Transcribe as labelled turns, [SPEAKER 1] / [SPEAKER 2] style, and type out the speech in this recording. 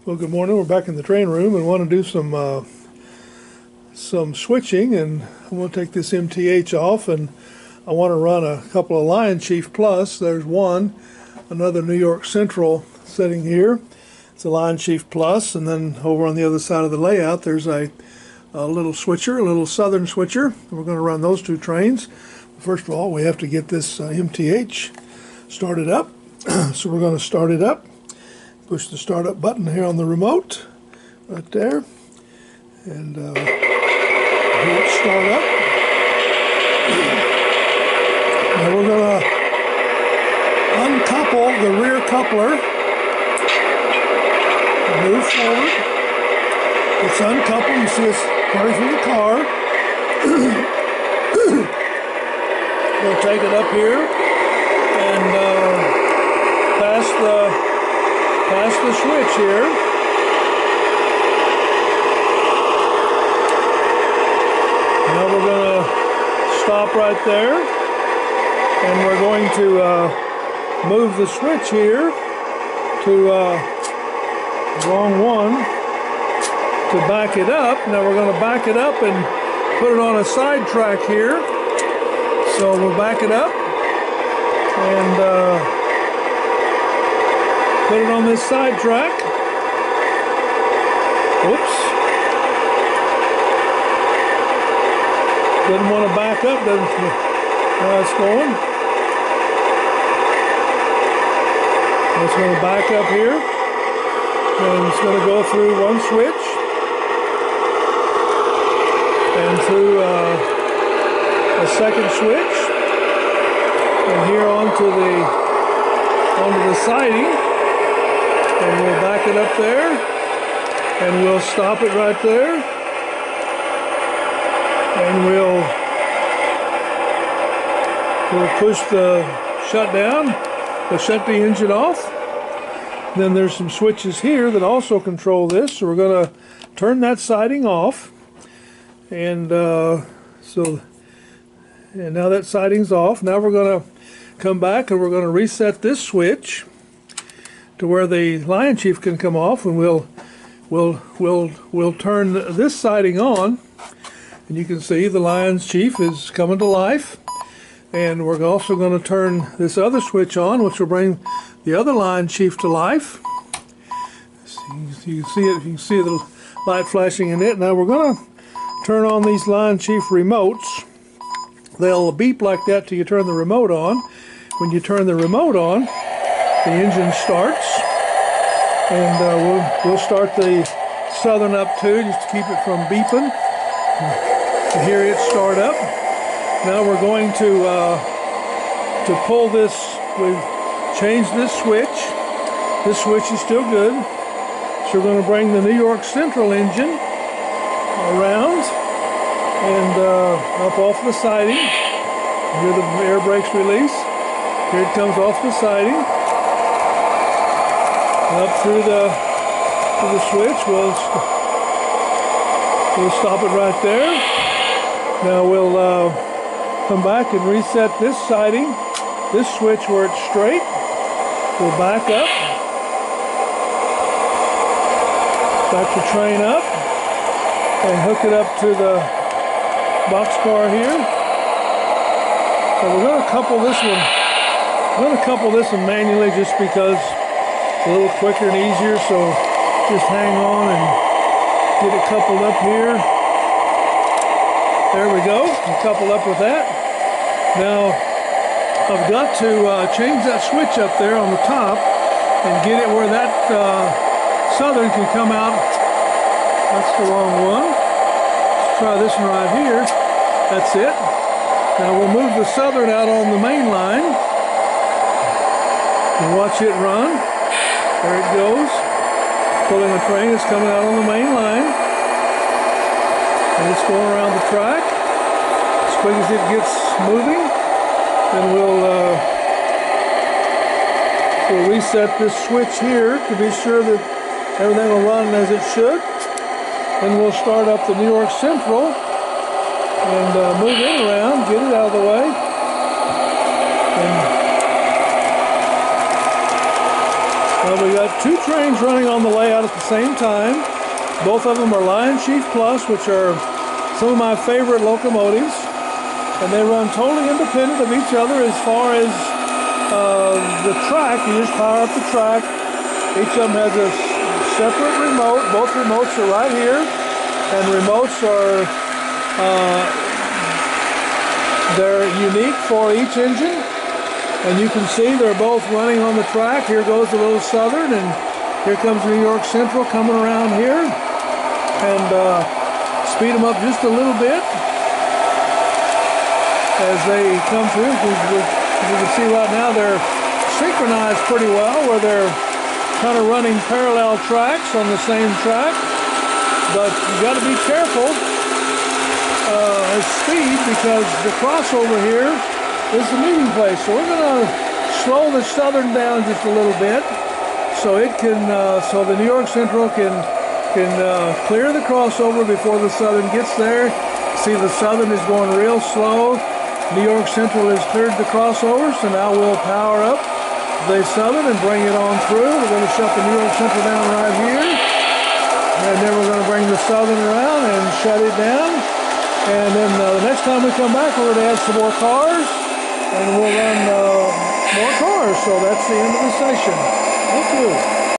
[SPEAKER 1] Well, good morning. We're back in the train room and want to do some switching, and I'm going to take this MTH off, and I want to run a couple of LionChief Plus. There's one, another New York Central sitting here. It's a LionChief Plus, and then over on the other side of the layout there's a little switcher, a little Southern switcher. We're going to run those two trains. First of all, we have to get this MTH started up. So we're going to start it up. Push the startup button here on the remote, right there, and hit start up. Now we're going to uncouple the rear coupler, move forward. It's uncoupled. You see it's running through the car. We'll take it up here and pass the switch here. Now we're going to stop right there, and we're going to move the switch here to wrong one to back it up. Now we're going to back it up and put it on a side track here. So we'll back it up and put it on this side track. Oops. Didn't want to back up. Now it's going. It's going to back up here. And it's going to go through one switch. And through a second switch. And here onto the siding. And we'll back it up there, and we'll stop it right there, and we'll push the shut down, we'll shut the engine off. Then there's some switches here that also control this, so we're going to turn that siding off, and now that siding's off. Now we're going to come back and we're going to reset this switch to where the LionChief can come off, and we'll turn this siding on, and you can see the LionChief is coming to life. And we're also going to turn this other switch on, which will bring the other LionChief to life. So you can see it. You can see the light flashing in it. Now we're going to turn on these LionChief remotes. They'll beep like that till you turn the remote on. When you turn the remote on, the engine starts, and we'll start the Southern up too, just to keep it from beeping. You hear it start up. Now we're going to pull this. We've changed this switch. This switch is still good, so we're going to bring the New York Central engine around and up off the siding. Hear the air brakes release. Here it comes off the siding. Up through the switch. We'll stop it right there. Now we'll come back and reset this siding, this switch where it's straight. We'll back up, back the train up, and hook it up to the boxcar here. So we're going to couple this one. I'm going to couple this one manually just because a little quicker and easier, so just hang on and get it coupled up here. There we go, and coupled up with that. Now I've got to change that switch up there on the top and get it where that Southern can come out. That's the wrong one. Let's try this one right here. That's it. Now we'll move the Southern out on the main line and watch it run. There it goes. Pulling the train. It's coming out on the main line. And it's going around the track. As quick as it gets moving, then we'll reset this switch here to be sure that everything will run as it should. Then we'll start up the New York Central and move it around, get it out of the way. And Well, we got two trains running on the layout at the same time. Both of them are LionChief Plus, which are some of my favorite locomotives. And they run totally independent of each other as far as the track. You just power up the track. Each of them has a separate remote. Both remotes are right here. And remotes are, they're unique for each engine. And you can see they're both running on the track. Here goes the little Southern, and here comes New York Central coming around here. And speed them up just a little bit as they come through. As you can see right now, they're synchronized pretty well, where they're kind of running parallel tracks on the same track. But you got to be careful at speed, because the crossover here is the meeting place. So we're going to slow the Southern down just a little bit, so it can, so the New York Central can clear the crossover before the Southern gets there. See, the Southern is going real slow. New York Central has cleared the crossover, so now we'll power up the Southern and bring it on through. We're going to shut the New York Central down right here, and then we're going to bring the Southern around and shut it down. And then the next time we come back, we're going to add some more cars, and we'll run more cars. So that's the end of the station. Thank you.